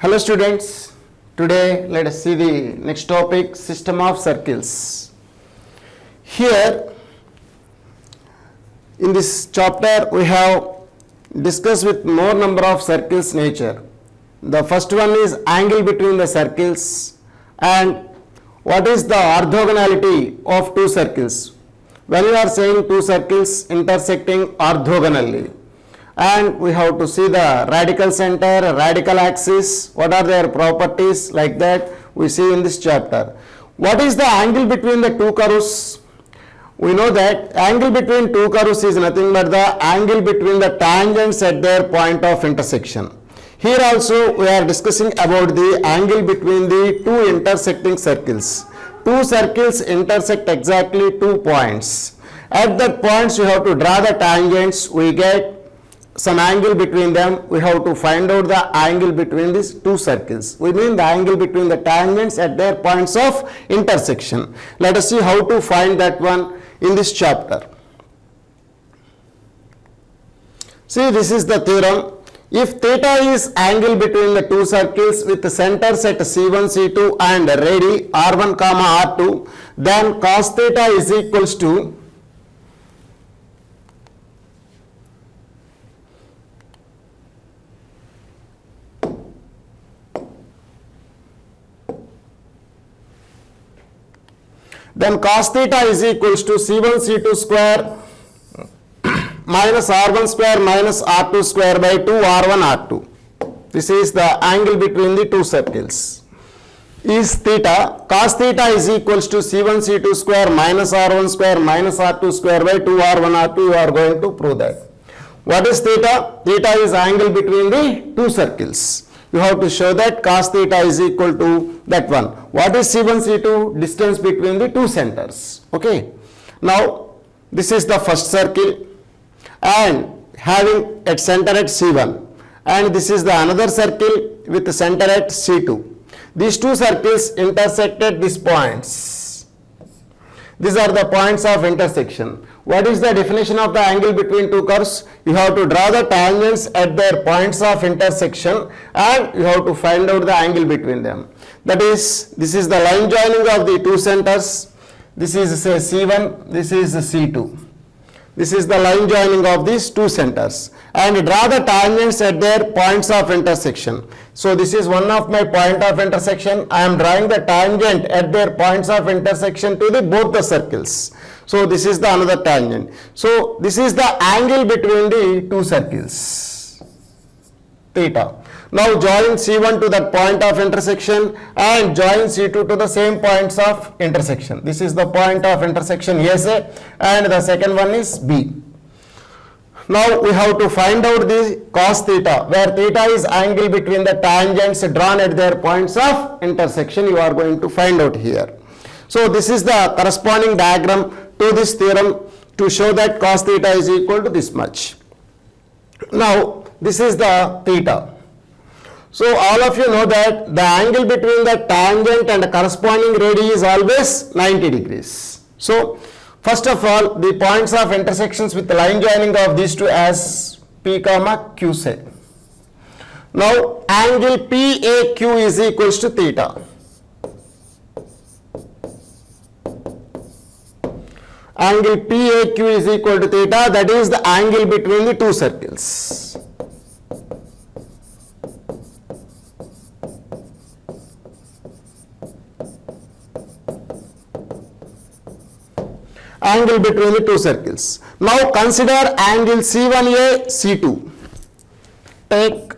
Hello students, today let us see the next topic, system of circles. Here in this chapter we have discussed with more number of circles nature. The first one is angle between the circles and what is the orthogonality of two circles. When you are saying two circles intersecting orthogonally, and we have to see the radical center, radical axis, what are their properties, like that we see in this chapter. What is the angle between the two curves? We know that angle between two curves is nothing but the angle between the tangents at their point of intersection. Here also we are discussing about the angle between the two intersecting circles. Two circles intersect exactly 2 points. At that points we have to draw the tangents, we get some angle between them. We have to find out the angle between these two circles. We mean the angle between the tangents at their points of intersection. Let us see how to find that one in this chapter. See, this is the theorem. If theta is angle between the two circles with the centers at C1, C2 and radii R1, R2, then cos theta is equals to C1 C2 square minus R1 square minus R2 square by 2 R1 R2. This is the angle between the two circles. Is theta, cos theta is equals to C1 C2 square minus R1 square minus R2 square by 2 R1 R2. You are going to prove that. What is theta? Theta is angle between the two circles. You have to show that cos theta is equal to that one. What is C1 C2? Distance between the two centers. Okay. Now this is the first circle and having at center at C1, and this is the another circle with the center at C2. These two circles intersect at these points. These are the points of intersection. What is the definition of the angle between two curves? You have to draw the tangents at their points of intersection and you have to find out the angle between them. That is, this is the line joining of the two centers. This is say C1, this is C2. This is the line joining of these two centers, and draw the tangents at their points of intersection. So this is one of my point of intersection. I am drawing the tangent at their points of intersection to the both the circles. So this is the another tangent. So this is the angle between the two circles, theta. Now join C1 to that point of intersection and join C2 to the same points of intersection. This is the point of intersection A and the second one is B. Now we have to find out the cos theta, where theta is angle between the tangents drawn at their points of intersection. You are going to find out here. So this is the corresponding diagram to this theorem to show that cos theta is equal to this much. Now this is the theta. So all of you know that the angle between the tangent and the corresponding radii is always 90 degrees. So first of all, the points of intersections with the line joining of these two as P comma Q say. Now angle PAQ is equals to theta. Angle PAQ is equal to theta, that is the angle between the two circles. Angle between the two circles. Now consider angle C1A, C2. Take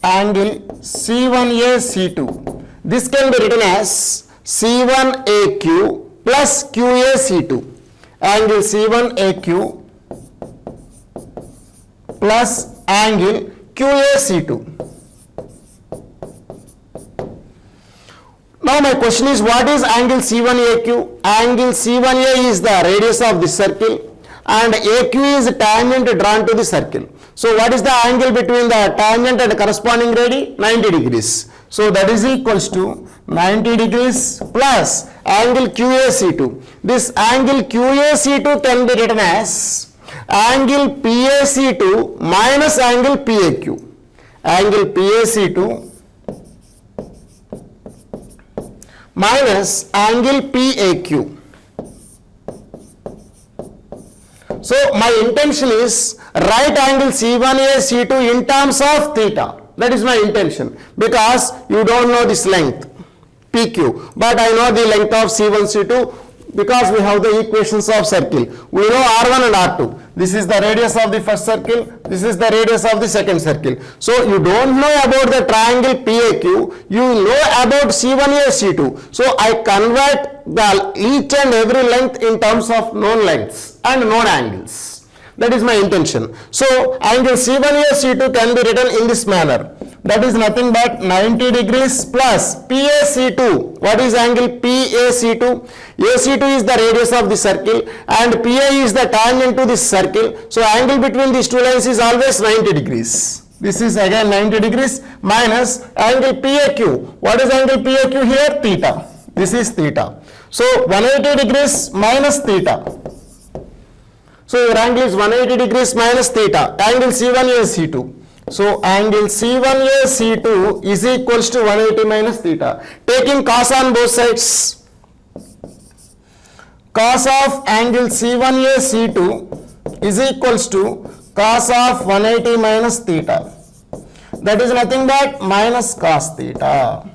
angle C1A, C2. This can be written as C1AQ plus QAC2. Angle C1AQ plus angle QAC2. Now my question is, what is angle C1AQ? Angle C1A is the radius of this circle and AQ is tangent drawn to the circle. So what is the angle between the tangent and corresponding radii? 90 degrees. So that is equals to 90 degrees plus angle QAC2. This angle QAC2 can be written as angle PAC2 minus angle PAQ. angle PAC2 minus angle PAQ. So my intention is right angle C1A C2 in terms of theta. That is my intention, because you don't know this length PQ, but I know the length of C1 C2 because we have the equations of circle. We know R1 and R2. This is the radius of the first circle, this is the radius of the second circle. So you don't know about the triangle PAQ, you know about C1A C2. So I convert the each and every length in terms of known lengths and known angles. That is my intention. So angle C1A C2 can be written in this manner. That is nothing but 90 degrees plus PAC2. What is angle PAC2? AC2 is the radius of the circle and PA is the tangent to this circle. So angle between these two lines is always 90 degrees. This is again 90 degrees minus angle PAQ. What is angle PAQ here? Theta. This is theta. So 180 degrees minus theta. So your angle is 180 degrees minus theta. Angle C1A C2. So angle C1A C2 is equals to 180 minus theta. Taking cos on both sides, cos of angle C1A C2 is equals to cos of 180 minus theta. That is nothing but minus cos theta.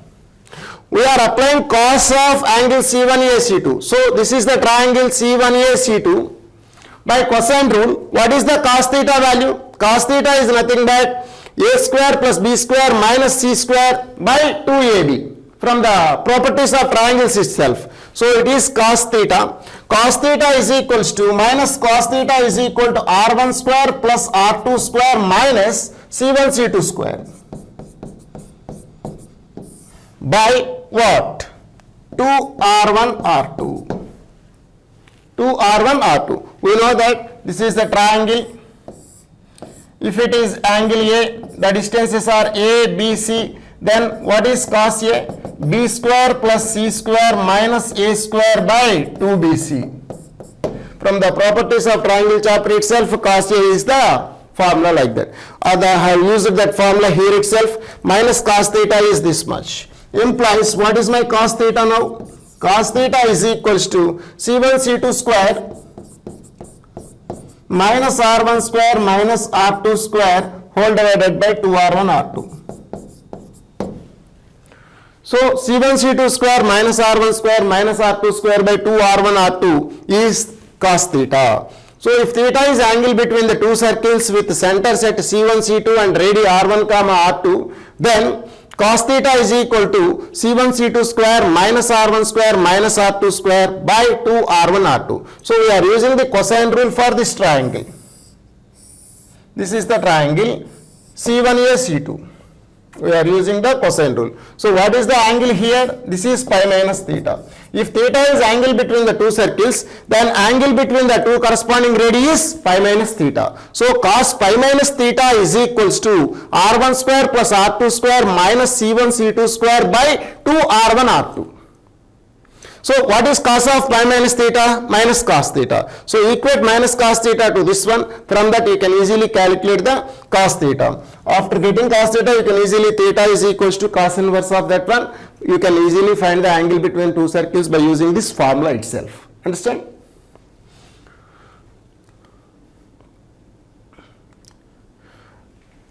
We are applying cos of angle C1A C2. So this is the triangle C1A C2. By cosine rule, what is the cos theta value? Cos theta is nothing but a square plus b square minus c square by 2ab from the properties of triangles itself. So it is cos theta. Cos theta is equals to minus cos theta is equal to r1 square plus r2 square minus c1 c2 square by what? 2r1 r2. 2r1 r2. We know that this is the triangle. If it is angle A, the distances are A, B, C, then what is cos A? B square plus C square minus A square by 2BC. From the properties of triangle chapter itself, cos A is the formula like that. I have used that formula here itself. Minus cos theta is this much. Implies what is my cos theta now? Cos theta is equals to C1 C2 square minus R1 square minus R2 square whole divided by 2R1 R2. So C1 C2 square minus R1 square minus R2 square by 2R1 R2 is cos theta. So if theta is angle between the two circles with centers at C1 C2 and radii R1 comma R2, then cos theta is equal to C1 C2 square minus R1 square minus R2 square by 2R1 R2. So we are using the cosine rule for this triangle. This is the triangle C1A C2. We are using the cosine rule. So what is the angle here? This is pi minus theta. If theta is angle between the two circles, then angle between the two corresponding radii is pi minus theta. So cos pi minus theta is equals to R1 square plus R2 square minus C1 C2 square by 2R1 R2. So what is cos of pi minus theta? Minus cos theta. So equate minus cos theta to this one. From that you can easily calculate the cos theta. After getting cos theta, you can easily theta is equals to cos inverse of that one. You can easily find the angle between two circles by using this formula itself. Understand?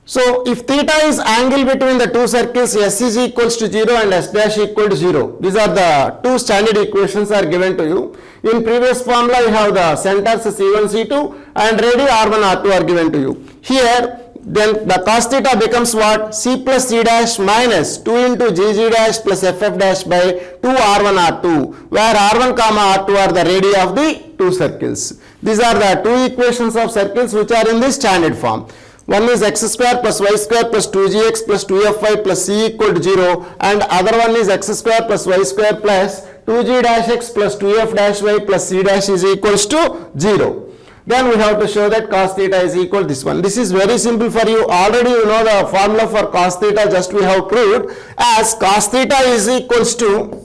So if theta is angle between the two circles, S is equals to 0 and S dash equal to 0. These are the two standard equations are given to you. In previous formula you have the centers C1, C2 and radii R1, R2 are given to you. Here then the cos theta becomes what? C plus C dash minus 2 into GG dash plus FF dash by 2 R1 R2, where R1 comma R2 are the radii of the two circles. These are the two equations of circles which are in the standard form. One is x square plus y square plus 2gx plus 2fy plus c equal to 0, and other one is x square plus y square plus 2g dash x plus 2f dash y plus c dash is equals to 0. Then we have to show that cos theta is equal to this one. This is very simple for you. Already you know the formula for cos theta, just we have proved, as cos theta is equals to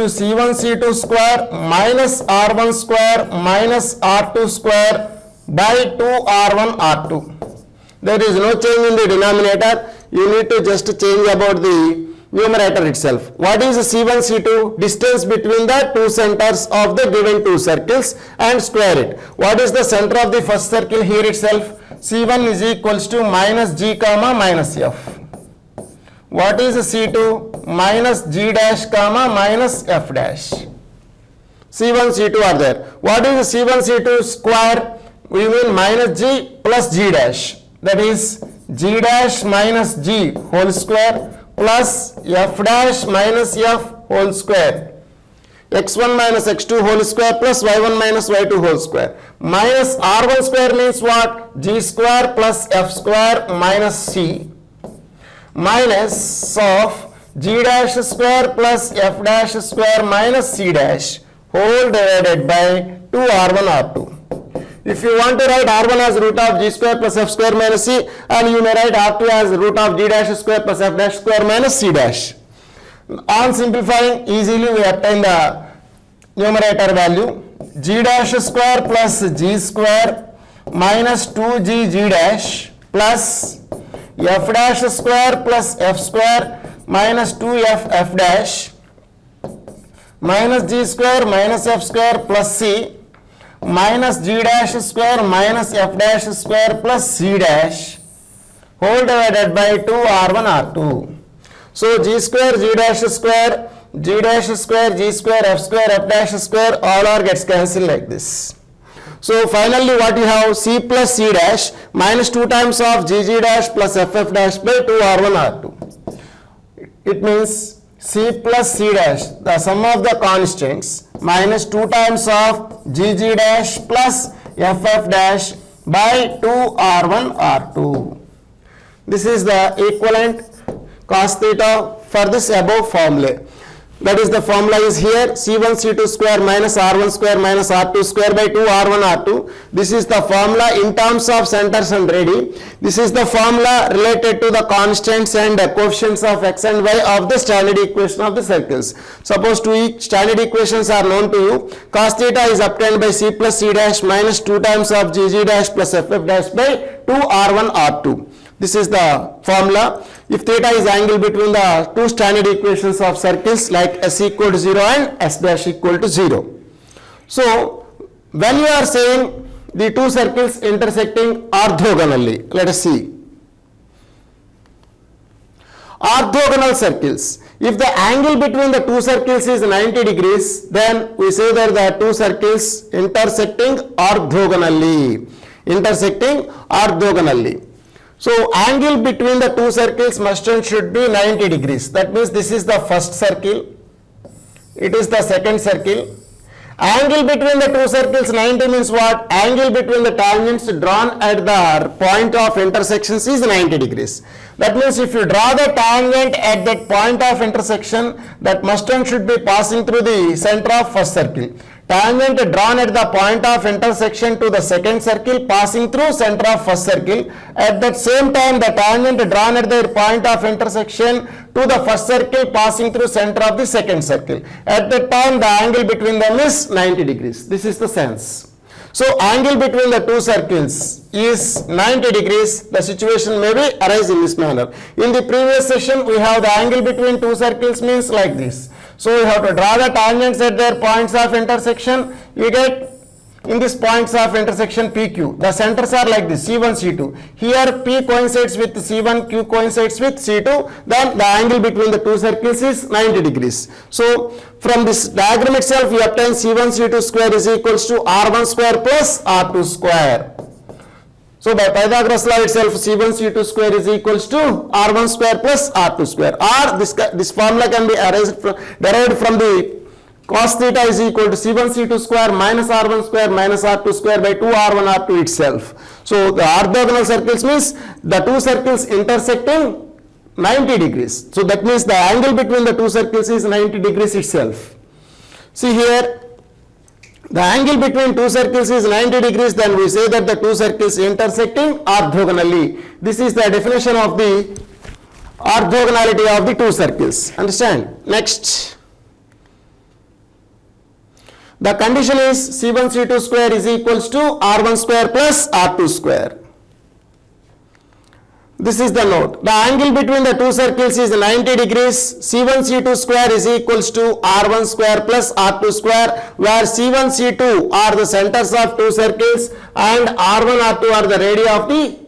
C1 C2 square minus R1 square minus R2 square by 2r1 r2. There is no change in the denominator. You need to just change about the numerator itself. What is C1, C2? Distance between the two centers of the given two circles, and square it. What is the center of the first circle here itself? C1 is equals to minus G comma minus F. What is C2? Minus G dash comma minus F dash. C1, C2 are there. What is C1, C2 square? We mean minus G plus G dash. That is G dash minus G whole square plus F dash minus F whole square. X1 minus X2 whole square plus Y1 minus Y2 whole square. Minus R1 square means what? G square plus F square minus C. Minus of G dash square plus F dash square minus C dash whole divided by 2R1 R2. If you want to write R1 as root of G square plus F square minus C, and you may write R2 as root of G dash square plus F dash square minus C dash. On simplifying, easily we obtain the numerator value. G dash square plus G square minus 2G G dash plus F dash square plus F square minus 2F F dash minus G square minus F square plus C minus G dash square minus F dash square plus C dash whole divided by 2R1 R2. So G square G dash square G dash square G square F square F dash square all are gets cancelled like this. So finally what you have? C plus C dash minus 2 times of G G dash plus F F dash by 2R1 R2. It means C plus C dash, the sum of the constants, minus 2 times of GG dash plus FF dash by 2R1 R2. This is the equivalent cos theta for this above formula. That is, the formula is here, C1 C2 square minus R1 square minus R2 square by 2 R1 R2. This is the formula in terms of centers and radii. This is the formula related to the constants and coefficients of x and y of the standard equation of the circles. Suppose two standard equations are known to you. Cos theta is obtained by C plus C dash minus 2 times of GG dash plus FF dash by 2 R1 R2. This is the formula. If theta is angle between the two standard equations of circles like S equal to 0 and S dash equal to 0. So, when you are saying the two circles intersecting orthogonally, let us see. Orthogonal circles. If the angle between the two circles is 90 degrees, then we say that the two circles intersecting orthogonally. Intersecting orthogonally. So, angle between the two circles must and should be 90 degrees. That means this is the first circle. It is the second circle. Angle between the two circles 90 means what? Angle between the tangents drawn at the point of intersections is 90 degrees. That means if you draw the tangent at that point of intersection, that must and should be passing through the center of first circle. Tangent drawn at the point of intersection to the second circle passing through center of first circle. At that same time, the tangent drawn at the point of intersection to the first circle passing through center of the second circle. At that time, the angle between them is 90 degrees. This is the sense. So, angle between the two circles is 90 degrees. The situation may be arise in this manner. In the previous session, we have the angle between two circles means like this. So, you have to draw the tangents at their points of intersection. You get in these points of intersection PQ. The centers are like this, C1, C2. Here P coincides with C1, Q coincides with C2. Then the angle between the two circles is 90 degrees. So, from this diagram itself, we obtain C1, C2 square is equals to R1 square plus R2 square. So, by Pythagoras law itself, C1 C2 square is equals to R1 square plus R2 square. Or this formula can be derived from the cos theta is equal to C1 C2 square minus R1 square minus R2 square by 2 R1 R2 itself. So, the orthogonal circles means the two circles intersecting 90 degrees. So, that means the angle between the two circles is 90 degrees itself. See here. The angle between two circles is 90 degrees, then we say that the two circles intersecting orthogonally. This is the definition of the orthogonality of the two circles. Understand? Next. The condition is C1 C2 square is equals to R1 square plus R2 square. This is the note. The angle between the two circles is 90 degrees. C1 C2 square is equals to R1 square plus R2 square, where C1 C2 are the centers of two circles and R1 R2 are the radii of the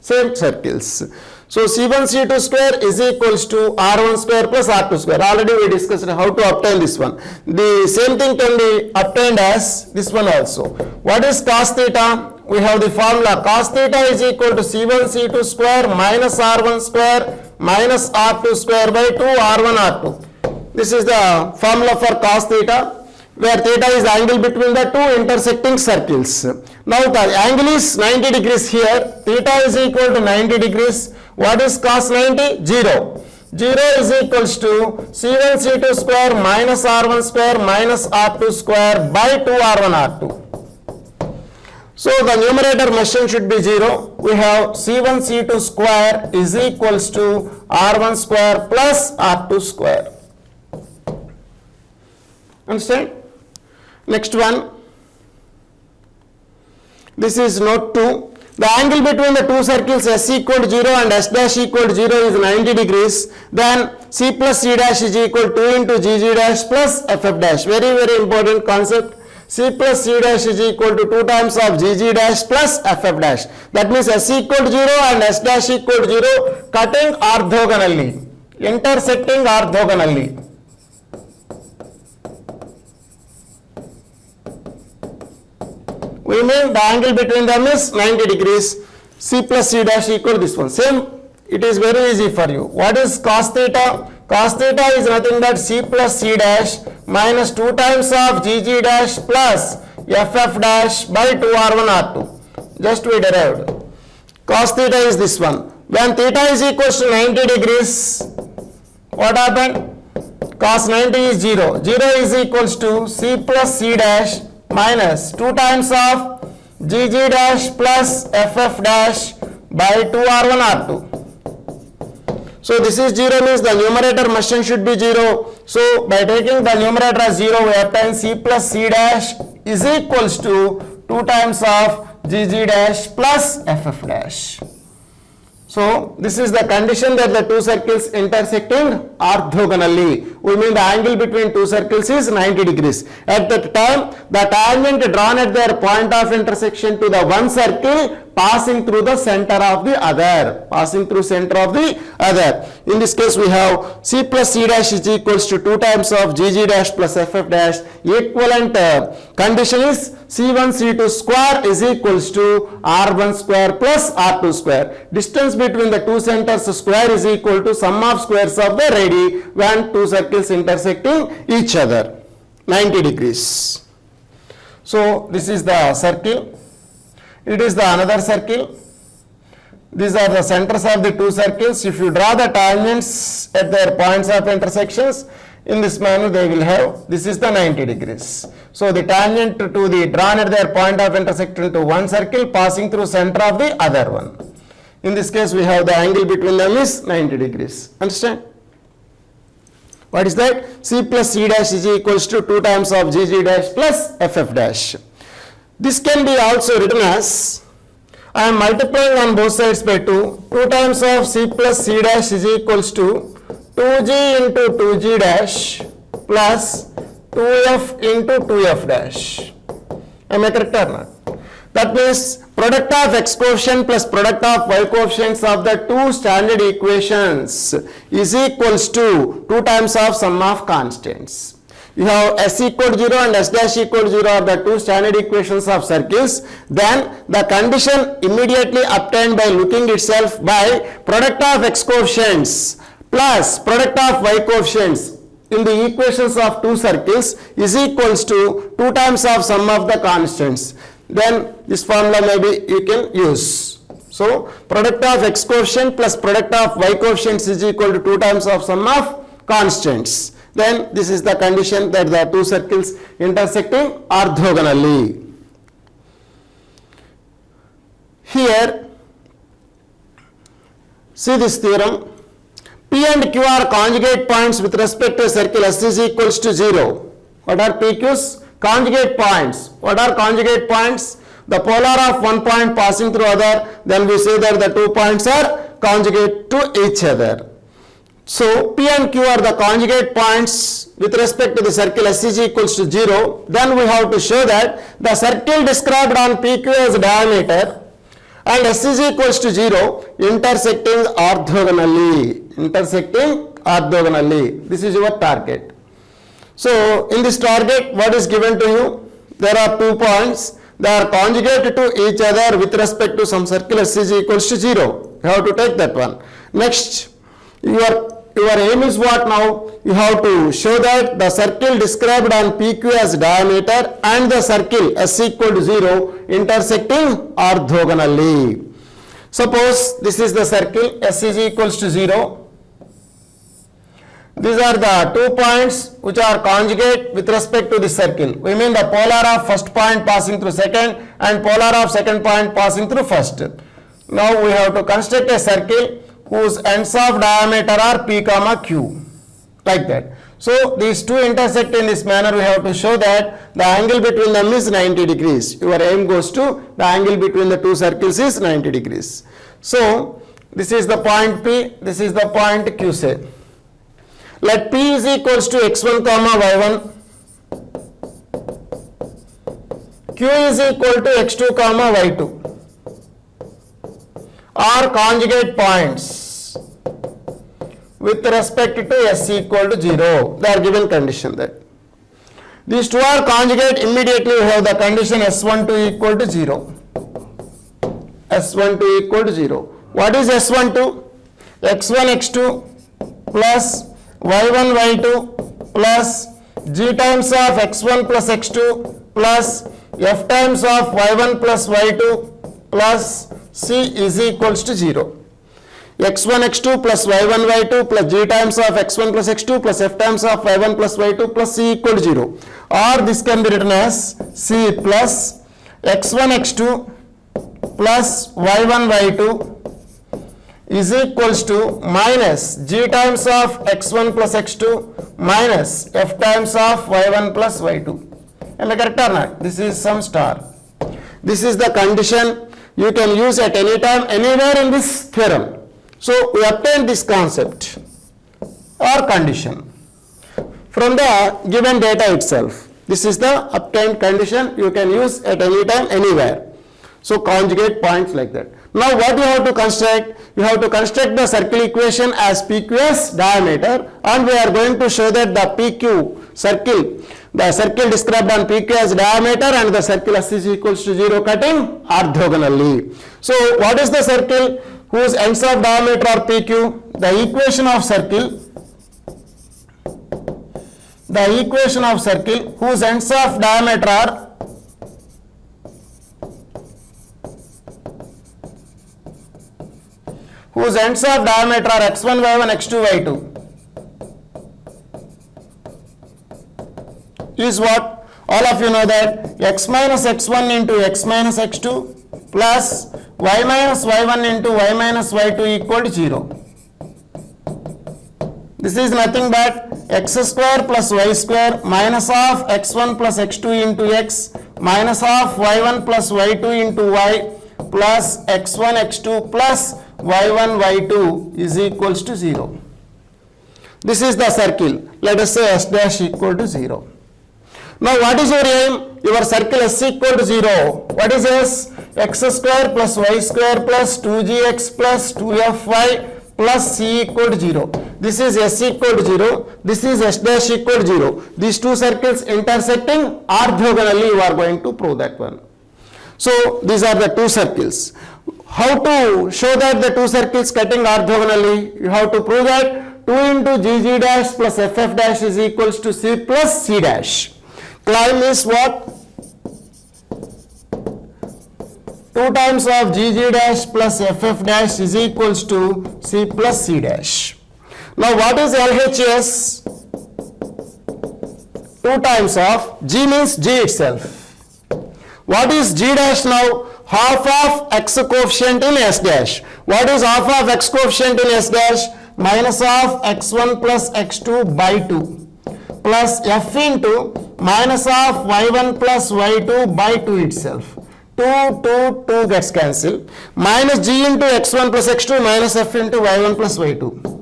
same circles. So C1 C2 square is equals to R1 square plus R2 square. Already we discussed how to obtain this one. The same thing can be obtained as this one also. What is cos theta? We have the formula cos theta is equal to C1 C2 square minus R1 square minus R2 square by 2 R1 R2. This is the formula for cos theta, where theta is the angle between the two intersecting circles. Now the angle is 90 degrees here. Theta is equal to 90 degrees. What is cos 90? 0. 0 is equals to C1 C2 square minus R1 square minus R2 square by 2 R1 R2. So the numerator machine should be 0. We have C1 C2 square is equals to R1 square plus R2 square. Understand? Next one. This is note 2. The angle between the two circles S equal to 0 and S dash equal to 0 is 90 degrees. Then C plus C dash is equal to 2 into GG dash plus FF dash. Very, very important concept. C plus C dash is equal to 2 times of GG dash plus FF dash. That means S equal to 0 and S dash equal to 0 cutting orthogonally, intersecting orthogonally. We mean the angle between them is 90 degrees. C plus C dash equal to this one. Same, it is very easy for you. What is cos theta? Cos theta is nothing but C plus C dash minus 2 times of GG dash plus FF dash by 2 R1 R2. Just we derived. Cos theta is this one. When theta is equal to 90 degrees, what happened? Cos 90 is 0. 0 is equals to C plus C dash minus 2 times of GG dash plus FF dash by 2 R1 R2. So this is 0 means the numerator machine should be 0. So by taking the numerator as 0, we obtain C plus C dash is equals to 2 times of GG dash plus FF dash. So this is the condition that the two circles intersecting orthogonally. We mean the angle between two circles is 90 degrees. At that time, the tangent drawn at their point of intersection to the one circle passing through the center of the other. Passing through center of the other. In this case, we have C plus C dash is equals to 2 times of GG dash plus FF dash. Equivalent condition is C1 C2 square is equals to R1 square plus R2 square. Distance between the two centers square is equal to sum of squares of the radii when two circles intersecting each other. 90 degrees. So this is the circle. It is the another circle. These are the centers of the two circles. If you draw the tangents at their points of intersections, in this manner they will have, this is the 90 degrees. So the tangent to the drawn at their point of intersection to one circle passing through center of the other one. In this case, we have the angle between them is 90 degrees. Understand? What is that? C plus C dash is equals to 2 times of GG dash plus FF dash. This can be also written as, I am multiplying on both sides by 2. 2 times of C plus C dash is equals to 2G into 2G dash plus 2F into 2F dash. Am I correct or not? That means product of x coefficient plus product of y coefficients of the two standard equations is equals to 2 times of sum of constants. You have S equal to 0 and S dash equal to 0 are the two standard equations of circles. Then the condition immediately obtained by looking itself by product of x coefficients plus product of y coefficients in the equations of two circles is equals to 2 times of sum of the constants. Then this formula maybe you can use. So product of x coefficient plus product of y coefficients is equal to 2 times of sum of constants. Then this is the condition that the two circles intersecting orthogonally. Here, see this theorem. P and Q are conjugate points with respect to a circle S is equals to 0. What are PQs? conjugate points. What are conjugate points? The polar of one point passing through other, then we say that the 2 points are conjugate to each other. So P and Q are the conjugate points with respect to the circle SCG equals to 0. Then we have to show that the circle described on PQ as diameter and SCG equals to 0 intersecting orthogonally. Intersecting orthogonally. This is your target. So in this target, what is given to you? There are 2 points. They are conjugated to each other with respect to some circle SCG equals to 0. You have to take that one. Next, your aim is what now? You have to show that the circle described on PQ as diameter and the circle S equal to 0 intersecting orthogonally. Suppose this is the circle SCG equals to 0. These are the 2 points which are conjugate with respect to the circle. We mean the polar of first point passing through second and polar of second point passing through first. Now we have to construct a circle whose ends of diameter are P comma Q, like that. So these two intersect in this manner. We have to show that the angle between them is 90 degrees. Your aim goes to the angle between the two circles is 90 degrees. So this is the point P, this is the point Q, say. Let P is equals to x1 comma y1, Q is equal to x2 comma y2 are conjugate points with respect to S equal to 0. They are given condition that. These two are conjugate, immediately we have the condition S12 equal to 0. S12 equal to 0. What is S12? x1 x2 plus y1 y2 plus g times of x1 plus x2 plus f times of y1 plus y2 plus c is equals to 0. x1 x2 plus y1 y2 plus g times of x1 plus x2 plus f times of y1 plus y2 plus c equal to 0. Or this can be written as c plus x1 x2 plus y1 y2 is equals to minus g times of x1 plus x2 minus f times of y1 plus y2. Am I correct or not? This is some star. This is the condition you can use at any time, anywhere in this theorem. So we obtain this concept or condition from the given data itself. This is the obtained condition you can use at any time, anywhere. So conjugate points like that. Now what you have to construct? You have to construct the circle equation as PQ's diameter, and we are going to show that the PQ circle, the circle described on PQ as diameter and the circle S is equals to 0 cutting orthogonally. So what is the circle whose ends of diameter are PQ? The equation of circle whose ends of diameter are x1 y1 x2 y2 is what? All of you know that x minus x1 into x minus x2 plus y minus y1 into y minus y2 equal to 0. This is nothing but x square plus y square minus of x1 plus x2 into x minus of y1 plus y2 into y plus x1 x2 plus y1 y2 is equals to 0. This is the circle. Let us say S dash equal to 0. Now what is your aim? Your circle S equal to 0. What is S? X square plus y square plus 2gx plus 2fy plus c equal to 0. This is S equal to 0. This is S dash equal to 0. These two circles intersecting orthogonally, you are going to prove that one. So these are the two circles. How to show that the two circles cutting orthogonally? You have to prove that 2 into gg dash plus ff dash is equals to c plus c dash. Climb is what? 2 times of gg dash plus ff dash is equals to c plus c dash. Now what is LHS? 2 times of g means g itself. What is g dash now? Half of x coefficient in S dash. What is half of x coefficient in S dash? Minus of x1 plus x2 by 2 plus f into minus of y1 plus y2 by 2 itself. 2 gets cancelled. Minus g into x1 plus x2 minus f into y1 plus y2.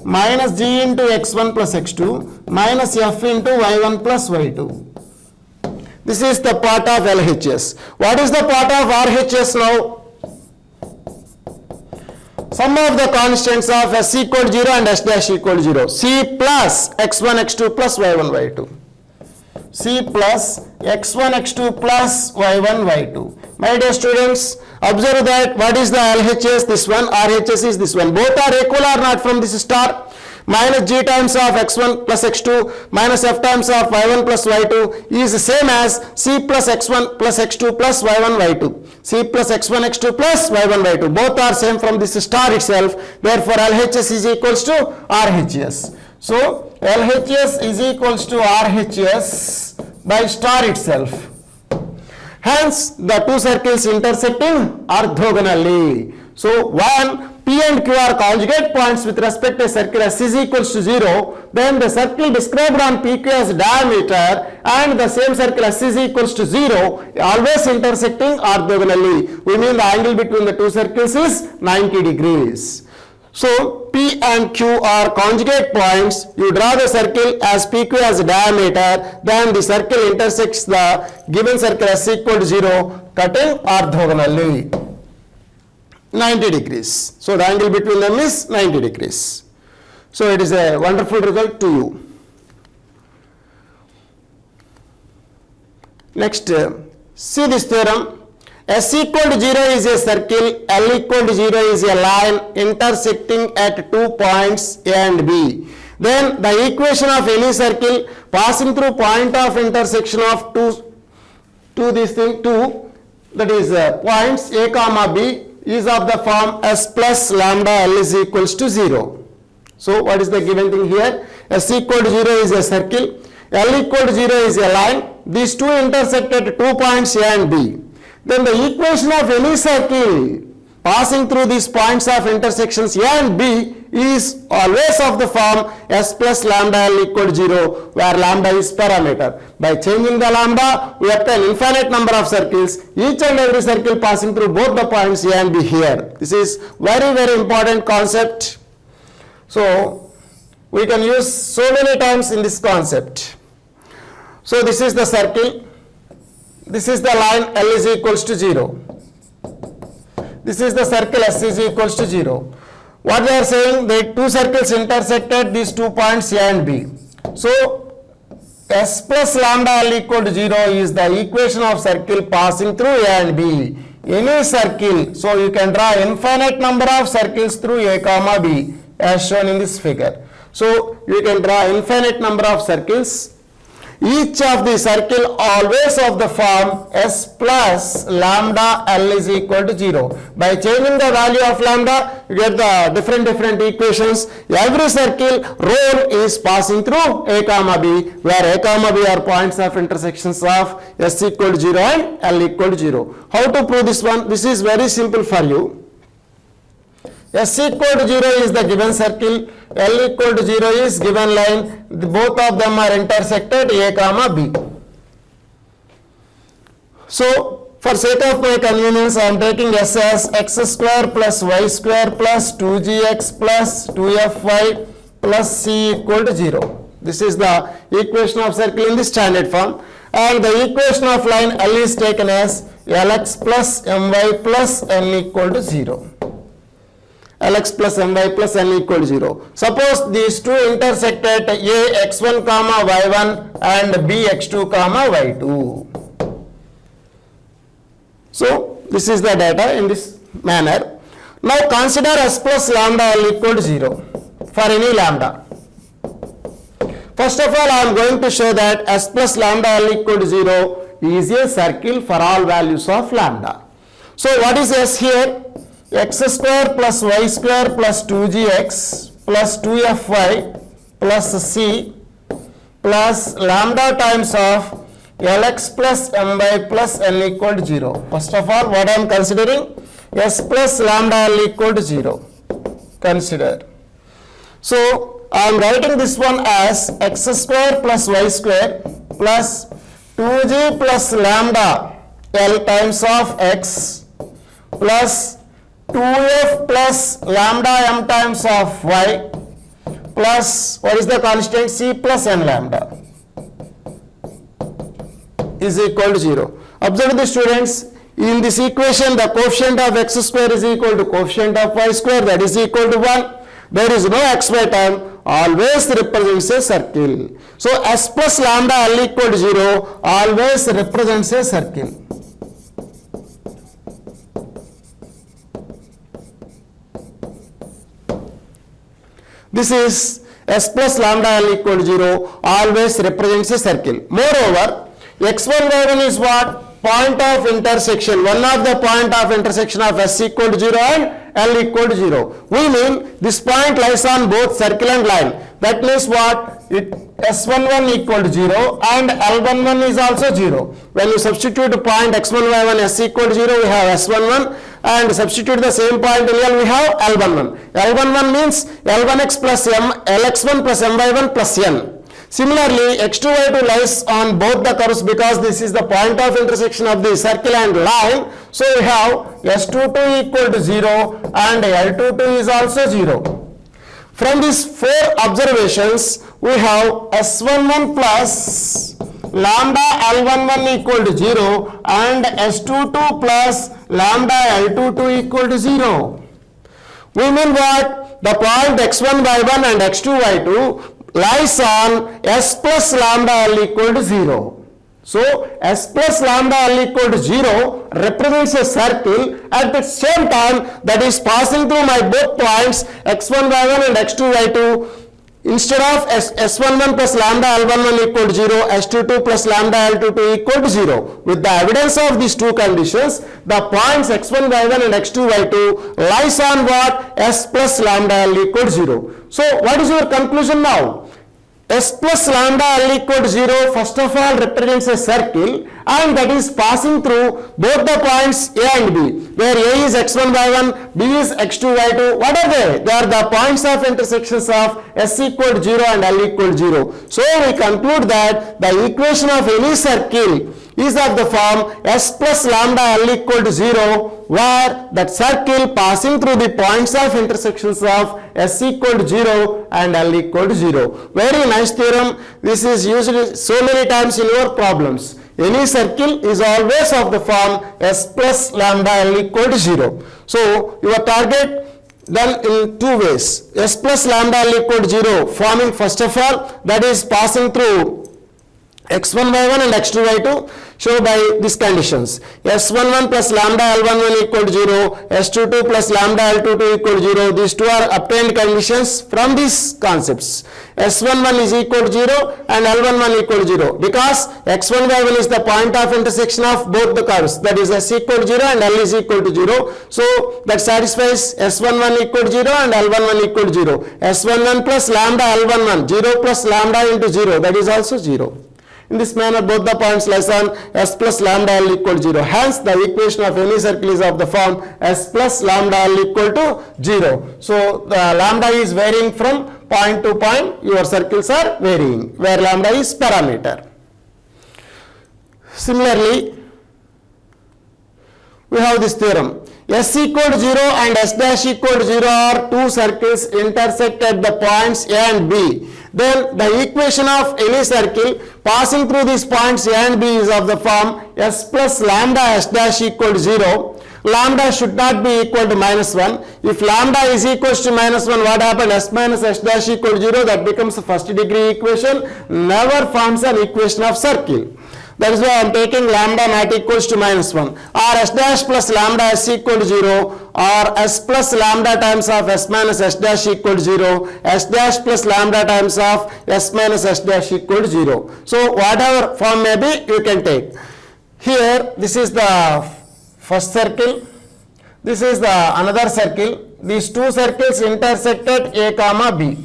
Minus g into x1 plus x2 minus f into y1 plus y2. This is the part of LHS. What is the part of RHS now? Sum of the constants of s equal to 0 and s dash equal to 0. C plus x1 x2 plus y1 y2. C plus x1 x2 plus y1 y2. My dear students, observe that what is the LHS? This one. RHS is this one. Both are equal or not from this star? Minus g times of x1 plus x2 minus f times of y1 plus y2 is the same as c plus x1 plus x2 plus y1 y2. C plus x1 x2 plus y1 y2. Both are same from this star itself. Therefore, LHS is equals to RHS. So, LHS is equals to RHS by star itself. Hence, the two circles intersecting orthogonally. So, one P and Q are conjugate points with respect to a circle S is equals to 0. Then the circle described on PQ as diameter and the same circle S is equals to 0 always intersecting orthogonally. We mean the angle between the two circles is 90 degrees. So, P and Q are conjugate points. You draw the circle as PQ as a diameter, then the circle intersects the given circle S equal to 0, cutting orthogonally 90 degrees. So, the angle between them is 90 degrees. So, it is a wonderful result to you. Next, see this theorem. S equal to 0 is a circle, L equal to 0 is a line intersecting at 2 points A and B. Then the equation of any circle passing through point of intersection of two that is points A comma B is of the form S plus lambda L is equals to 0. So what is the given thing here? S equal to 0 is a circle, L equal to 0 is a line. These two intersect at 2 points A and B. Then the equation of any circle passing through these points of intersections A and B is always of the form S plus lambda L equal to 0, where lambda is parameter. By changing the lambda, we obtain infinite number of circles, each and every circle passing through both the points A and B here. This is very, very important concept. So, we can use so many times in this concept. So, this is the circle. This is the line L is equals to 0. This is the circle S is equals to 0. What they are saying, the two circles intersected these 2 points A and B. So, S plus lambda L equal to 0 is the equation of circle passing through A and B. Any circle, so you can draw infinite number of circles through A comma B as shown in this figure. So, you can draw infinite number of circles. Each of the circle always of the form S plus lambda L is equal to 0. By changing the value of lambda, you get the different equations. Every circle role is passing through A comma B, where A comma B are points of intersections of S equal to 0 and L equal to 0. How to prove this one? This is very simple for you. S equal to 0 is the given circle, L equal to 0 is given line, both of them are intersected A comma B. So, for sake of my convenience, I am taking S as x square plus y square plus 2gx plus 2fy plus c equal to 0. This is the equation of circle in the standard form, and the equation of line L is taken as Lx plus my plus n equal to 0. Lx plus my plus n equal to 0. Suppose these two intersect at A x1 comma y1 and B x2 comma y2. So, this is the data in this manner. Now, consider S plus lambda L equal to 0 for any lambda. First of all, I am going to show that S plus lambda L equal to 0 is a circle for all values of lambda. So, what is S here? X square plus y square plus 2gx plus 2fy plus c plus lambda times of Lx plus my plus n equal to 0. First of all, what I am considering? S plus lambda L equal to 0. Consider. So, I am writing this one as x square plus y square plus 2g plus lambda L times of x plus 2f plus lambda m times of y plus, what is the constant, c plus n lambda is equal to 0. Observe the students, in this equation the coefficient of x square is equal to coefficient of y square, that is equal to 1. There is no xy term, always represents a circle. So s plus lambda L equal to 0 always represents a circle. This is s plus lambda L equal to 0 always represents a circle. Moreover, x1 y1 is what? Point of intersection, one of the point of intersection of s equal to 0 and L equal to 0. We mean this point lies on both circle and line. That means what? S11 equal to 0 and L11 is also 0. When you substitute point x1 y1 s equal to 0, we have s11, and substitute the same point in L, we have L11. L11 means L1x plus m, Lx1 plus my1 plus n. Similarly, x2 y2 lies on both the curves because this is the point of intersection of the circle and line. So we have s22 equal to 0 and L22 is also 0. From these four observations, we have s11 plus lambda L11 equal to 0 and s22 plus lambda L22 equal to 0. We mean what? The point x1 y1 and x2 y2 lies on s plus lambda L equal to 0. So s plus lambda L equal to 0 represents a circle at the same time that is passing through my both points x1 y1 and x2 y2. Instead of s11 plus lambda L11 equal to 0, s22 plus lambda L22 equal to 0. With the evidence of these two conditions, the points x1 y1 and x2 y2 lies on what? S plus lambda L equal to 0. So what is your conclusion now? S plus lambda L equal to 0 first of all represents a circle, and that is passing through both the points A and B, where A is x1 y1, B is x2 y2. What are they? They are the points of intersections of S equal to 0 and L equal to 0. So we conclude that the equation of any circle is of the form S plus lambda L equal to 0, where that circle passing through the points of intersections of S equal to 0 and L equal to 0. Very nice theorem. This is used so many times in your problems. Any circle is always of the form S plus lambda L equal to 0. So your target done in two ways. S plus lambda L equal to 0 forming first of all, that is passing through x1 y1 and x2 y2, show by these conditions. S11 plus lambda L11 equal to 0, S22 plus lambda L22 equal to 0. These two are obtained conditions from these concepts. S11 is equal to 0 and L11 equal to 0 because x1 y1 is the point of intersection of both the curves, that is S equal to 0 and L is equal to 0. So that satisfies S11 equal to 0 and L11 equal to 0. S11 plus lambda L11, 0 plus lambda into 0, that is also 0. In this manner, both the points lies on S plus lambda L equal to 0. Hence, the equation of any circle is of the form S plus lambda L equal to 0. So, the lambda is varying from point to point. Your circles are varying, where lambda is parameter. Similarly, we have this theorem. S equal to 0 and S dash equal to 0 are two circles intersect at the points A and B. Then the equation of any circle passing through these points A and B is of the form S plus lambda S dash equal to 0. Lambda should not be equal to minus 1. If lambda is equal to minus 1, what happened? S minus S dash equal to 0, that becomes a first degree equation, never forms an equation of circle. That is why I am taking lambda not equals to minus 1. Or S dash plus lambda S equal to 0, or S plus lambda times of S minus S dash equal to 0, S dash plus lambda times of S minus S dash equal to 0. So whatever form may be, you can take. Here, this is the first circle, this is the another circle. These two circles intersect at A comma B.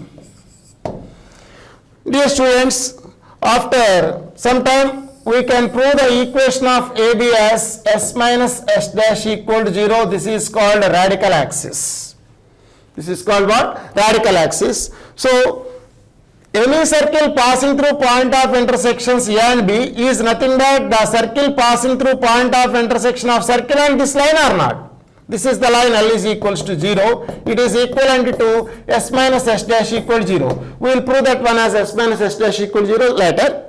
Dear students, after some time, we can prove the equation of AB as S minus S dash equal to 0. This is called radical axis. This is called what? Radical axis. So, any circle passing through point of intersections A and B is nothing but the circle passing through point of intersection of circle and this line or not. This is the line L is equals to 0. It is equivalent to S minus S dash equal 0. We will prove that one as S minus S dash equal 0 later.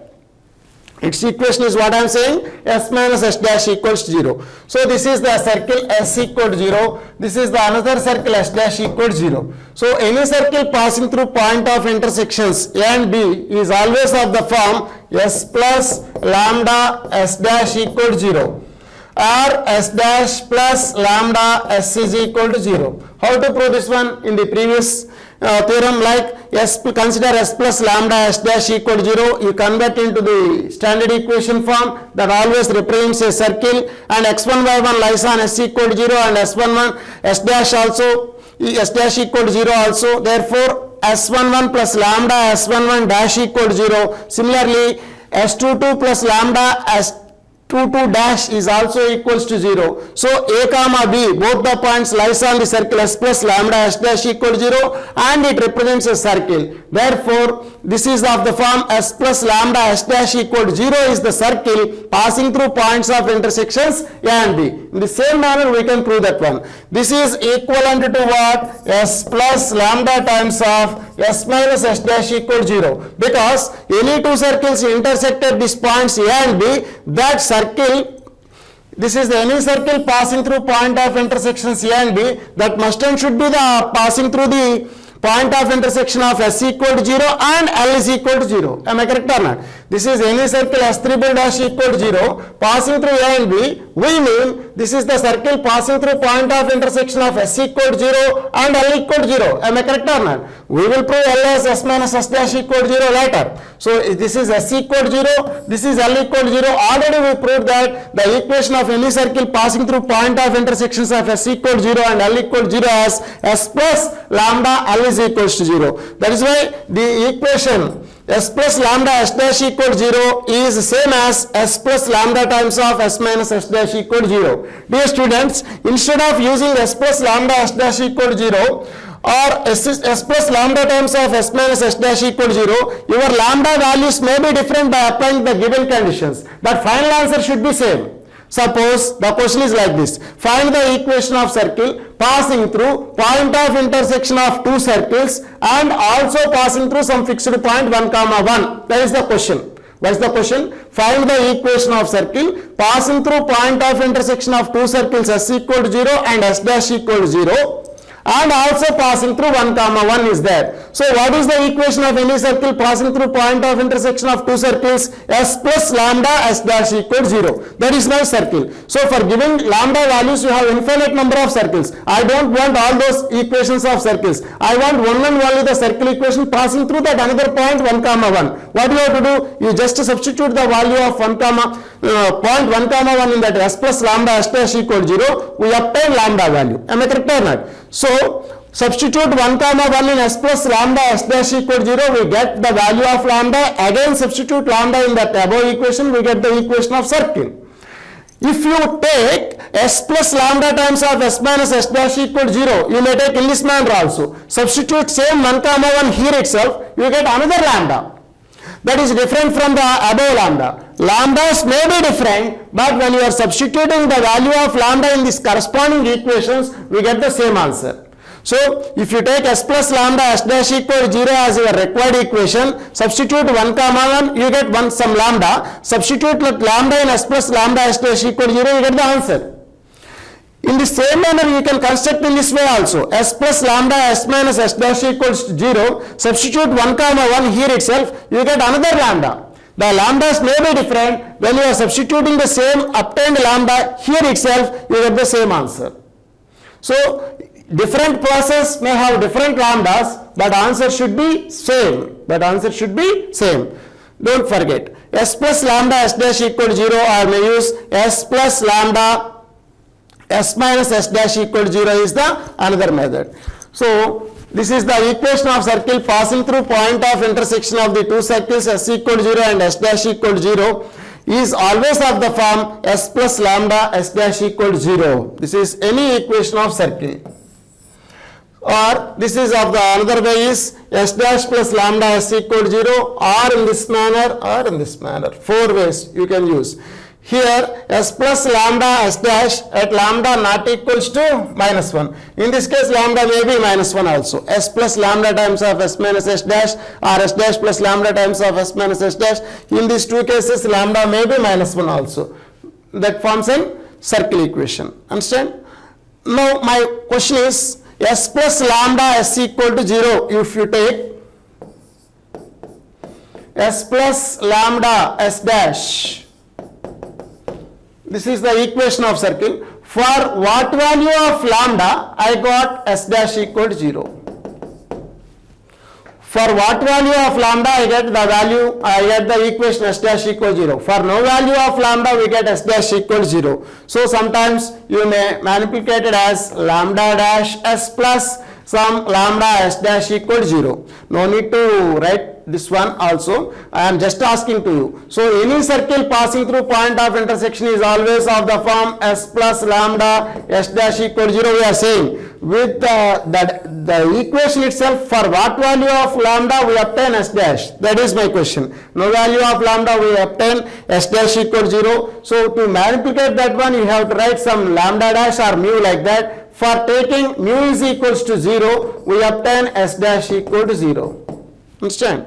Its equation is what I am saying, S minus S dash equals to 0. So this is the circle S equal to 0. This is the another circle S dash equal to 0. So any circle passing through point of intersections A and B is always of the form S plus lambda S dash equal to 0. Or S dash plus lambda S is equal to 0. How to prove this one? In the previous theorem, like consider S plus lambda S dash equal to 0, you convert into the standard equation form that always represents a circle, and x1 y1 lies on S equal to 0 and S11 S dash also S dash equal to 0 also. Therefore S11 plus lambda S11 dash equal to 0. Similarly S22 plus lambda S22 dash is also equals to 0. So A comma B, both the points lies on the circle S plus lambda S dash equal to 0 and it represents a circle. Therefore this is of the form S plus lambda S dash equal to 0 is the circle passing through points of intersections A and B. In the same manner we can prove that one. This is equivalent to what? S plus lambda times of S minus S dash equal to 0. Because any two circles intersected these points A and B, that circle, this is the any circle passing through point of intersections A and B, that must and should be the passing through the point of intersection of S equal to 0 and L is equal to 0. Am I correct or not? This is any circle S3 dash equal to 0 passing through A and B. We mean this is the circle passing through point of intersection of S equal to 0 and L equal to 0. Am I correct or not? We will prove L as S minus S dash equal to 0 later. So this is S equal to 0, this is L equal to 0. Already we proved that the equation of any circle passing through point of intersections of S equal to 0 and L equal to 0 as S plus lambda L is equals to 0. That is why the equation S plus lambda S dash equal to 0 is same as S plus lambda times of S minus S dash equal to 0. Dear students, instead of using S plus lambda S dash equal to 0 or S plus lambda times of S minus S dash equal to 0, your lambda values may be different by applying the given conditions, but final answer should be same. Suppose the question is like this: find the equation of circle passing through point of intersection of two circles and also passing through some fixed point 1 comma 1. That is the question. What is the question? Find the equation of circle passing through point of intersection of two circles S equal to 0 and S dash equal to 0 and also passing through 1 comma 1 is there. So what is the equation of any circle passing through point of intersection of two circles? S plus lambda S dash equal to 0. That is my circle. So for giving lambda values you have infinite number of circles. I don't want all those equations of circles. I want one and only the circle equation passing through that another point 1 comma 1. What you have to do? You just substitute the value of 1 comma point 1 comma 1 in that S plus lambda S dash equal to 0. We obtain lambda value. Am I correct or not? So substitute 1 comma 1 in S plus lambda S dash equal to 0, we get the value of lambda. Again substitute lambda in that above equation, we get the equation of circle. If you take S plus lambda times of S minus S dash equal to 0, you may take in this manner also. Substitute same 1 comma 1 here itself, you get another lambda. That is different from the above lambda. Lambdas may be different, but when you are substituting the value of lambda in these corresponding equations, we get the same answer. So if you take S plus lambda S dash equal to 0 as your required equation, substitute 1 comma 1, you get some lambda. Substitute lambda in S plus lambda S dash equal to 0, you get the answer. In the same manner, you can construct in this way also. S plus lambda S minus S dash equals to 0. Substitute 1 comma 1 here itself, you get another lambda. The lambdas may be different. When you are substituting the same obtained lambda here itself, you get the same answer. So different process may have different lambdas, but answer should be same. But answer should be same. Don't forget. S plus lambda S dash equal to 0, or may use S plus lambda S minus S dash equal to 0 is the another method. So this is the equation of circle passing through point of intersection of the two circles S equal to 0 and S dash equal to 0 is always of the form S plus lambda S dash equal to 0. This is any equation of circle. or this is of the another way is s dash plus lambda s equal to 0, or in this manner, or in this manner. 4 ways you can use. Here s plus lambda s dash at lambda not equals to minus 1. In this case lambda may be minus 1 also. S plus lambda times of s minus s dash, or s dash plus lambda times of s minus s dash. In these two cases lambda may be minus 1 also. That forms a circle equation. Understand? Now my question is s plus lambda s equal to 0. If you take s plus lambda s dash, this is the equation of circle. For what value of lambda I got s dash equal to 0. For what value of lambda I get the equation s dash equal to 0. For no value of lambda we get s dash equal to 0. So sometimes you may manipulate it as lambda dash s plus some lambda s dash equal to 0. No need to write this one also. I am just asking to you. So any circle passing through point of intersection is always of the form s plus lambda s dash equal to 0. We are saying with the equation itself, for what value of lambda we obtain s dash. That is my question. No value of lambda we obtain s dash equal to 0. So to manipulate that one you have to write some lambda dash or mu like that. For taking mu is equals to 0, we obtain s dash equal to 0. Understand?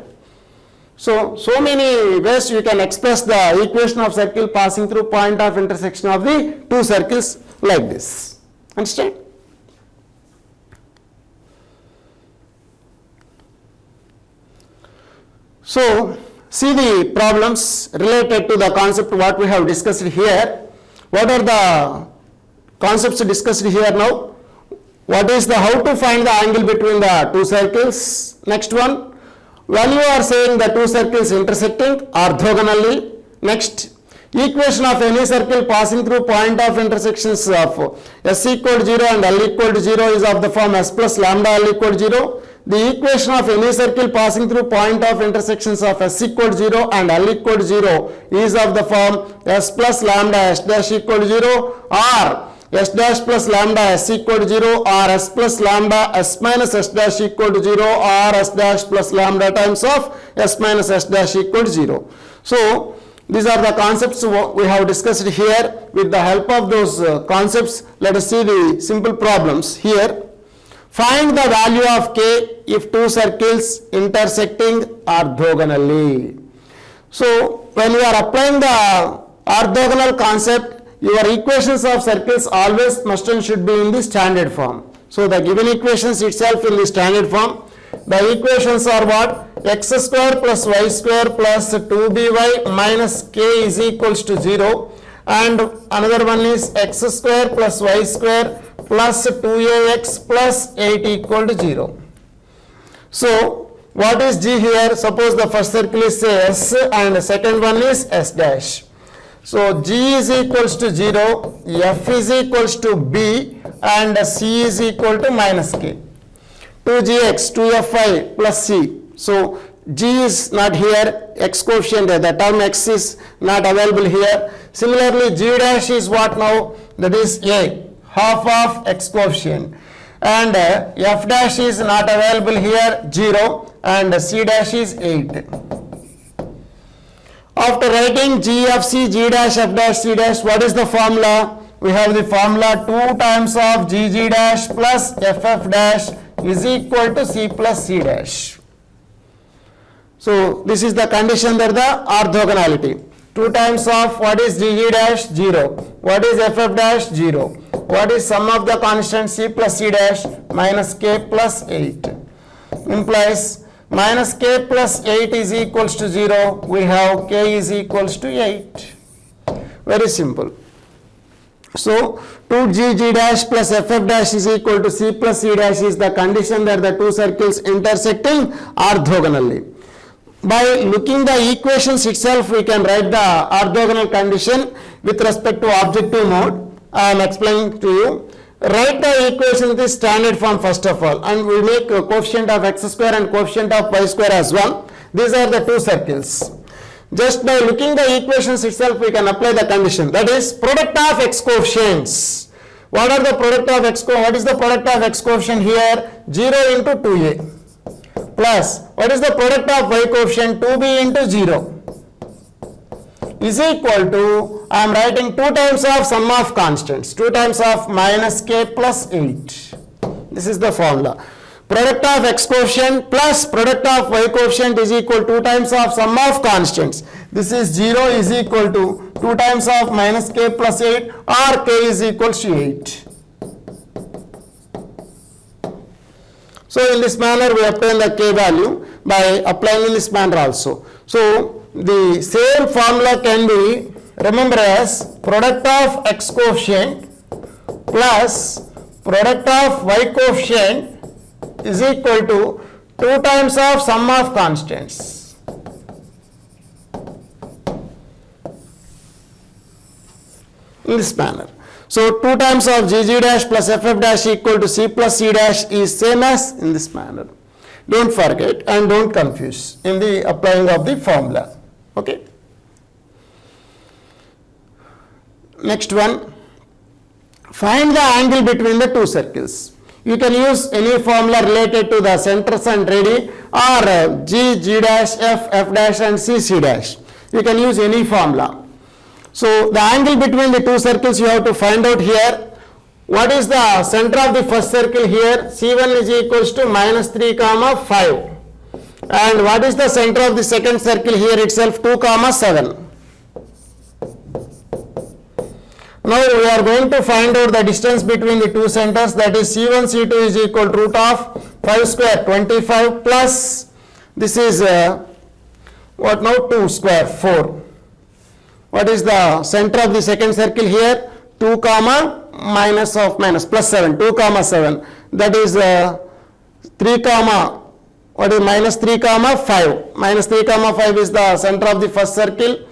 So many ways you can express the equation of circle passing through point of intersection of the two circles like this. Understand? So see the problems related to the concept what we have discussed here. What are the concepts discussed here now? What is the how to find the angle between the two circles? Next one, when you are saying the two circles intersecting orthogonally. Next, equation of any circle passing through point of intersections of s equal to 0 and l equal to 0 is of the form s plus lambda l equal to 0. The equation of any circle passing through point of intersections of s equal to 0 and l equal to 0 is of the form s plus lambda s dash equal to 0, or s dash plus lambda s equal to 0, or s plus lambda s minus s dash equal to 0, or s dash plus lambda times of s minus s dash equal to 0. So these are the concepts we have discussed here. With the help of those concepts, let us see the simple problems here. Find the value of k if two circles intersecting orthogonally. So when you are applying the orthogonal concept, your equations of circles always must and should be in the standard form. So the given equations itself in the standard form. The equations are what? X square plus y square plus 2by minus k is equals to 0, and another one is x square plus y square plus 2ax plus 8 equal to 0. So what is G here? Suppose the first circle is say S and the second one is S dash. So G is equals to 0, F is equals to B, and C is equal to minus K. 2gx, 2fi plus C. So G is not here, x coefficient, the term x is not available here. Similarly, G dash is what now? That is A, half of x coefficient. And F dash is not available here, 0, and C dash is 8. After writing G of C, G dash, F dash, C dash, what is the formula? We have the formula 2 times of G dash plus FF dash is equal to C plus C dash. So this is the condition that the orthogonality. 2 times of what is G dash? 0. What is FF dash? 0. What is sum of the constant C plus C dash? Minus K plus 8. Implies minus K plus 8 is equals to 0. We have K is equals to 8. Very simple. So 2G dash plus FF dash is equal to C plus C dash is the condition that the two circles intersecting orthogonally. By looking the equations itself, we can write the orthogonal condition with respect to objective mode. I am explaining to you. Write the equation in the standard form first of all, and we make a coefficient of x square and coefficient of y square as 1. These are the two circles. Just by looking the equations itself, we can apply the condition. That is product of x coefficients. What are the product of x what is the product of x coefficient here? 0 into 2a plus what is the product of y coefficient? 2b into 0 is equal to, I am writing 2 times of sum of constants, 2 times of minus k plus 8. This is the formula. Product of x coefficient plus product of y coefficient is equal to 2 times of sum of constants. This is 0 is equal to 2 times of minus k plus 8 or k is equal to 8. So in this manner we obtain the k value by applying in this manner also. So the same formula can be remembered as product of x coefficient plus product of y coefficient is equal to 2 times of sum of constants. In this manner. So 2 times of gg dash plus ff dash equal to c plus c dash is same as in this manner. Don't forget and don't confuse in the applying of the formula. Okay. Next one. Find the angle between the two circles. You can use any formula related to the centers and radii or g dash, f dash and c dash. You can use any formula. So the angle between the two circles you have to find out here. What is the center of the first circle here? C1 is equals to minus 3 comma 5. And what is the center of the second circle here itself? 2 comma 7. Now we are going to find out the distance between the two centers, that is C1 C2 is equal to root of 5 square 25 plus this is what now 2 square 4. What is the center of the second circle here? 2 comma minus of minus plus 7 2 comma 7, that is 3 comma what is minus 3 comma 5. Minus 3 comma 5 is the center of the first circle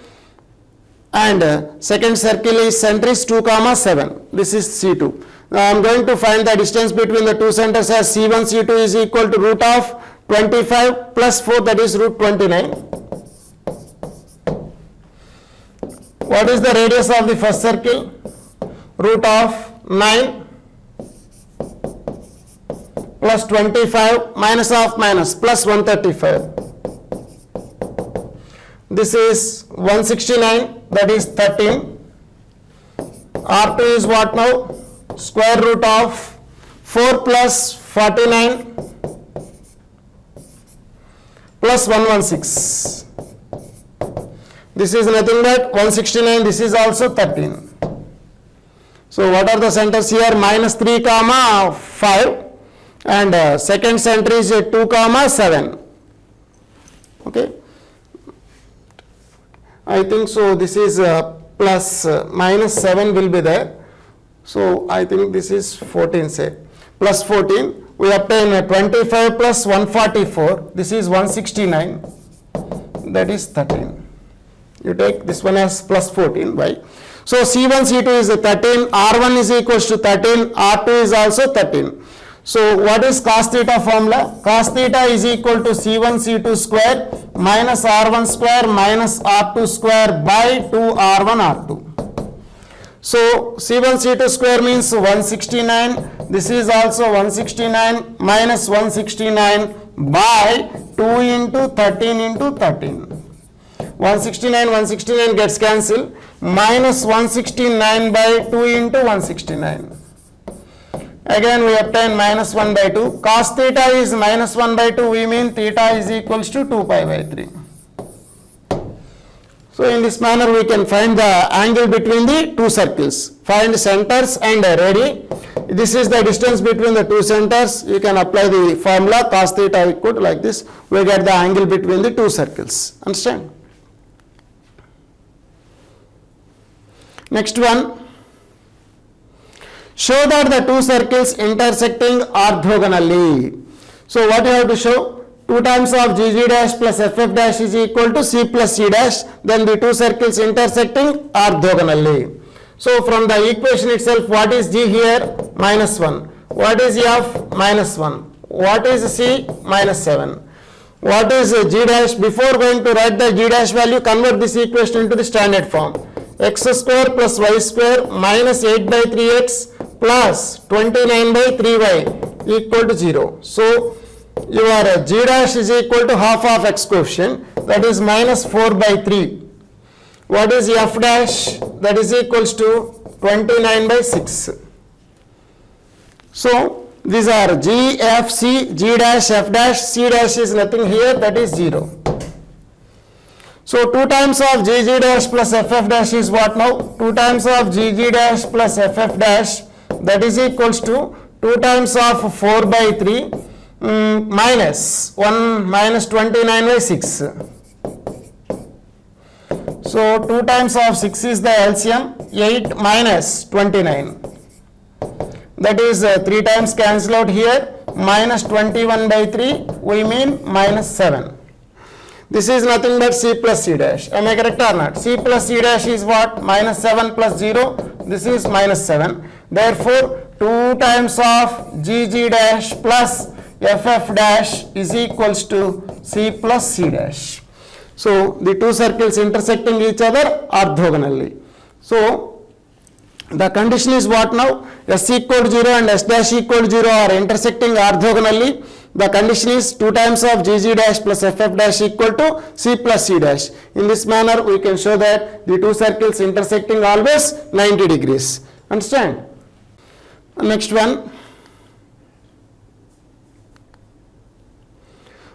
and second circle is center is 2 comma 7. This is C2. Now I am going to find the distance between the two centers as C1 C2 is equal to root of 25 plus 4, that is root 29. What is the radius of the first circle? Root of 9 plus 25 minus of minus plus 135. This is 169, that is 13. R2 is what now? Square root of 4 plus 49 plus 116. This is nothing but 169, this is also 13. So what are the centers here? Minus 3 comma 5 and second center is 2 comma 7. Okay. I think so this is plus minus 7 will be there. So I think this is 14 say. Plus 14 we obtain 25 plus 144, this is 169, that is 13. You take this one as plus 14 by. So C1 C2 is 13, R1 is equals to 13, R2 is also 13. So what is cos theta formula? Cos theta is equal to C1 C2 square minus R1 square minus R2 square by 2 R1 R2. So C1 C2 square means 169, this is also 169 minus 169 by 2 into 13 into 13. 169 gets cancelled, minus 169 by 2 into 169. Again we obtain minus 1 by 2. Cos theta is minus 1 by 2, we mean theta is equals to 2 pi by 3. So in this manner we can find the angle between the two circles. Find centers and radii. This is the distance between the two centers. You can apply the formula cos theta equal to like this. We get the angle between the two circles. Understand? Next one. Show that the two circles intersecting orthogonally. So what you have to show? 2 times of gg dash plus ff dash is equal to c plus c dash. Then the two circles intersecting orthogonally. So from the equation itself, what is g here? Minus 1. What is f? Minus 1. What is c? Minus 7. What is g dash? Before going to write the g dash value, convert this equation into the standard form. X square plus y square minus 8 by 3x plus 29 by 3y equal to 0. So your g dash is equal to half of x coefficient, that is minus 4 by 3. What is f dash? That is equals to 29 by 6. So these are g, f, c, g dash, f dash, c dash is nothing here, that is 0. So 2 times of g dash plus ff dash is what now? 2 times of g dash plus ff dash, that is equals to 2 times of 4 by 3 minus 1 minus 29 by 6. So 2 times of 6 is the LCM, 8 minus 29. That is 3 times cancel out here, minus 21 by 3, we mean minus 7. This is nothing but c plus c dash. Am I correct or not? C plus c dash is what? Minus 7 plus 0. This is minus 7. Therefore, 2 times of g dash plus ff dash is equals to c plus c dash. So, the two circles intersecting each other orthogonally. So, the condition is what now? S equal to 0 and S dash equal to 0 are intersecting orthogonally. The condition is 2 times of g dash plus ff dash equal to c plus c dash. In this manner, we can show that the two circles intersecting always 90 degrees. Understand? Next one.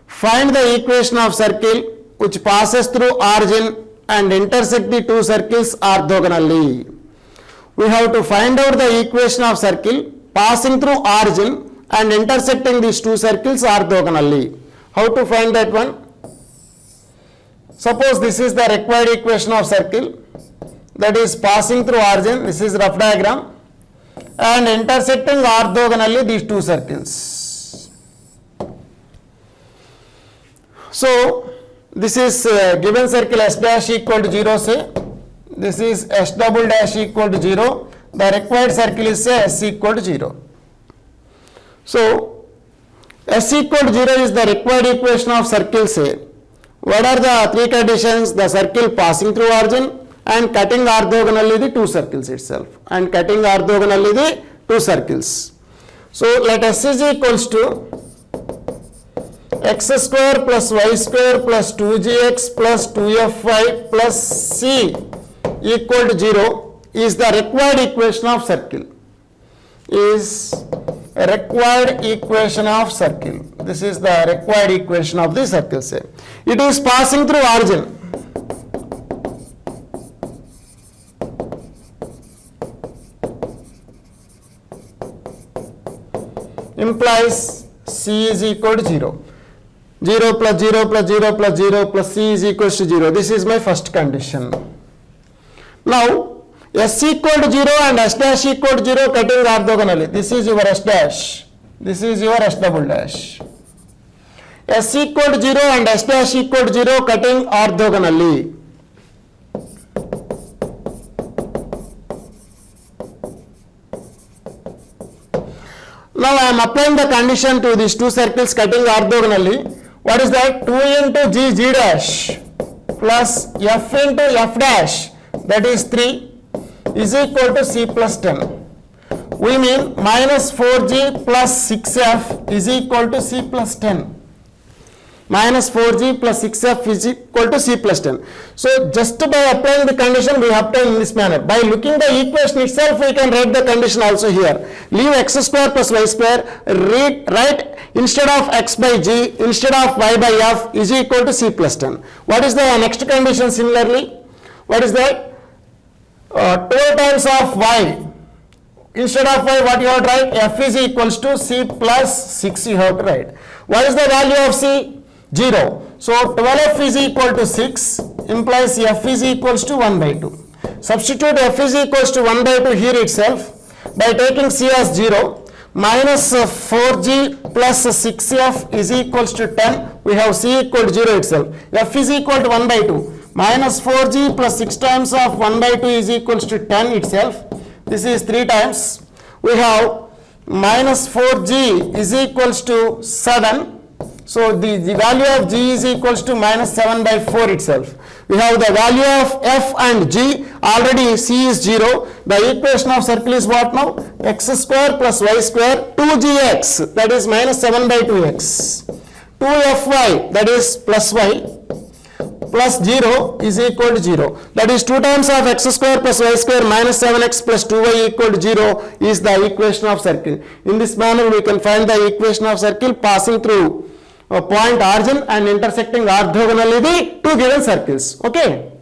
Find the equation of circle which passes through origin and intersect the two circles orthogonally. We have to find out the equation of circle passing through origin and intersecting these two circles orthogonally. How to find that one? Suppose this is the required equation of circle, that is passing through origin, this is rough diagram, and intersecting orthogonally these two circles. So this is given circle S dash equal to 0, say. This is S double dash equal to 0. The required circle is say S equal to 0. So S equal to 0 is the required equation of circle, say. What are the three conditions? The circle passing through origin and cutting orthogonally the two circles itself. And cutting orthogonally the two circles. So let S is equals to x square plus y square plus 2gx plus 2fy plus c equal to 0 is the required equation of circle. Is a required equation of circle. This is the required equation of the circle, say. It is passing through origin. Implies c is equal to 0. 0 plus 0 plus 0 plus 0 plus c is equal to 0. This is my first condition. Now, S equal to 0 and S dash equal to 0 cutting orthogonally. This is your S dash. This is your S double dash. S equal to 0 and S dash equal to 0 cutting orthogonally. Now I am applying the condition to these two circles cutting orthogonally. What is that? 2 into g dash plus f into f dash, that is 3, is equal to c plus 10. We mean minus 4g plus 6f is equal to c plus 10. Minus 4g plus 6f is equal to c plus 10. So just by applying the condition we have obtained in this manner. By looking the equation itself we can write the condition also here. Leave x square plus y square, write instead of x by g, instead of y by f is equal to c plus 10. What is the next condition similarly? What is that? 12 times of y. Instead of y, what you have to write? F is equals to c plus 6 you have to write. What is the value of c? 0. So 12f is equal to 6 implies f is equals to 1 by 2. Substitute f is equals to 1 by 2 here itself by taking c as 0. Minus 4g plus 6f is equals to 10. We have c equal to 0 itself. F is equal to 1 by 2. Minus 4g plus 6 times of 1 by 2 is equals to 10 itself. This is 3 times. We have minus 4g is equals to 7. So the value of g is equals to minus 7 by 4 itself. We have the value of f and g. Already c is 0. The equation of circle is what now? X square plus y square 2gx, that is minus 7 by 2x. 2fy, that is plus y, plus 0 is equal to 0. That is 2 times of x square plus y square minus 7x plus 2y equal to 0 is the equation of circle. In this manner we can find the equation of circle passing through a point origin and intersecting orthogonally the two given circles. Okay.